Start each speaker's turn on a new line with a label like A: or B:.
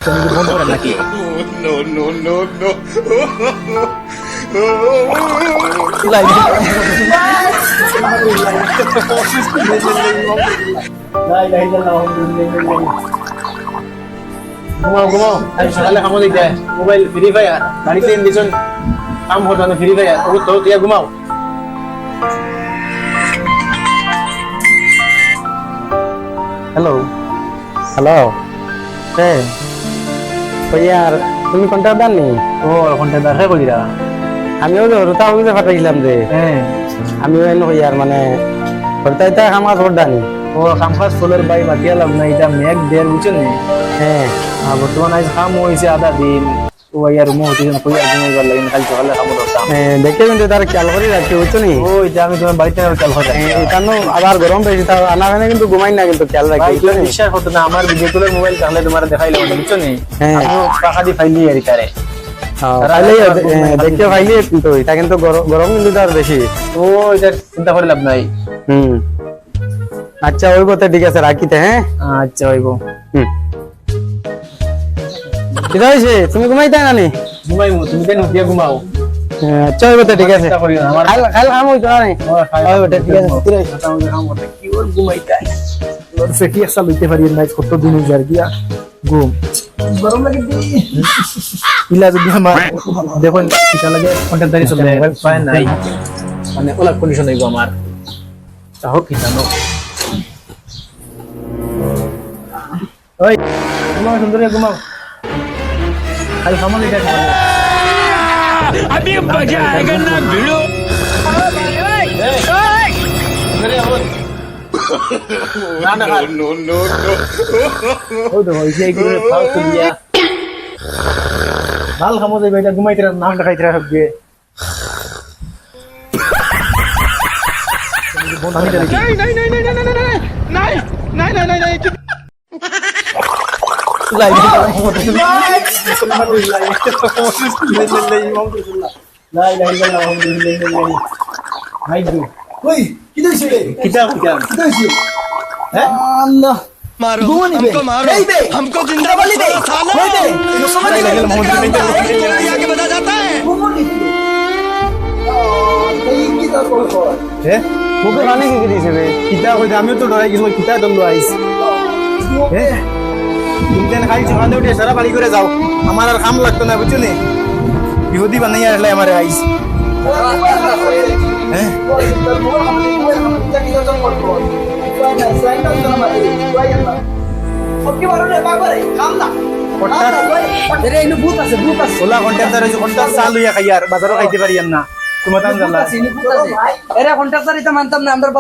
A: তুমি কি বন্ধ করেন নাকি?
B: No, no, no, no.
A: ঘুমাও ঘুমাও, আজ সকালে খামো দিতে মোবাইল ফ্রি ফায়ার বাড়িতে এমবিশন কাম হতো ফ্রি ফায়ার ও তো তুই ঘুমাও।
C: হ্যালো হ্যালো হ্যাঁ ইয়ার তুমি কোনটা দাননি?
A: ও কোনটা দেখা কইরা
C: আমিও তো রুতা হইতে ফাটাইছিলাম যে
A: হ্যাঁ
C: আমিও এনে ইয়ার মানে হরতাইতা খামাস দানি।
A: ও কামকাজ ফুলের বাই বাকিয়া লাভ নাই, এটা মেঘ দের বুঝছেন নি?
C: হ্যাঁ
A: বর্তমান আজ কাম হয়েছে আধা দিন, ও ইয়ার মুখ হতে কই আর ঘুমাইবার লাগেন, কাল সকালে কাম করতাম।
C: দেখে কিন্তু তার খেয়াল করে রাখছি বুঝছো নি?
A: ও এটা আমি তোমার বাড়িতে চাল হয়ে যাই
C: এখানে আবার গরম বেশি তাও আনা হয় না, কিন্তু ঘুমাই না, কিন্তু খেয়াল রাখি বুঝছো নি?
A: বিশ্বাস হতো না আমার ভিডিও কলের মোবাইল তাহলে তোমার দেখাইলাম বুঝছো নি?
C: হ্যাঁ।
A: আমিও টাকা দিয়ে ফাইলি আর তারে
C: দেখতে পাইলে কিন্তু এটা কিন্তু গরম কিন্তু তার বেশি।
A: ও এটা চিন্তা করে লাভ নাই।
C: হুম আচ্ছা ওই কথা ঠিক আছে রাখিতে। হ্যাঁ
A: আচ্ছা হইব।
C: হুম ঠিক আছে, তুমি ঘুমাইতে নানি?
A: ঘুমাইমু, তুমি কেন দিয়ে ঘুমাও?
C: আচ্ছা ওই কথা ঠিক আছে,
A: চিন্তা করিও না, আমার
C: খাল খাম হইতো না নি?
A: ও খাই
C: ওই কথা ঠিক আছে, ঠিক আছে।
A: কথা হইলে কাম করতে কি ওর ঘুমাইতে ওর ফেটি একটা লইতে পারি না, কত দিন যার গিয়া ঘুম গরম লাগে দি ইলা যদি আমার দেখুন কিটা লাগে কন্টেন্ট দাঁড়িয়ে চলে মোবাইল পায় নাই, মানে ওলা কন্ডিশন হইব আমার তাও কি জানো। ওই ঘুমাও সুন্দর ঘুমাও, খালি খামালি দেখ
B: अभी मजा आएगा ना भिड़ो।
A: না না
B: No, no, no.
A: ও দেখো এই যে এইগুলো ফাল তুলিয়া ভাল খামো যাইবে, এটা ঘুমাইতে নামটা খাইতে হবে
B: नहीं नहीं नहीं नहीं नहीं नहीं नहीं नहीं नहीं नहीं नहीं मारो हमको मारो हमको जिंदा छोड़ो साले आगे बढ़ा जाता है
C: মুখে পানি কি দিয়েছে রে?
A: কিতা কইতে আমিও তো ডরাই গেছি, কিতা দন্দ আইস তিনদিন খাই সকালে উঠে সারা বাড়ি করে যাও, আমার আর কাম লাগতো না বুঝছো নি, বিহুদি বানাই আসলে আমার আইস ওলা কন্টেন্টার হয়েছে, কন্টেন্ট চাল হইয়া খাই আর বাজারও খাইতে পারি না তোমার
D: এরা কন্ট্রাক্টর এটা মানতাম না আমরা।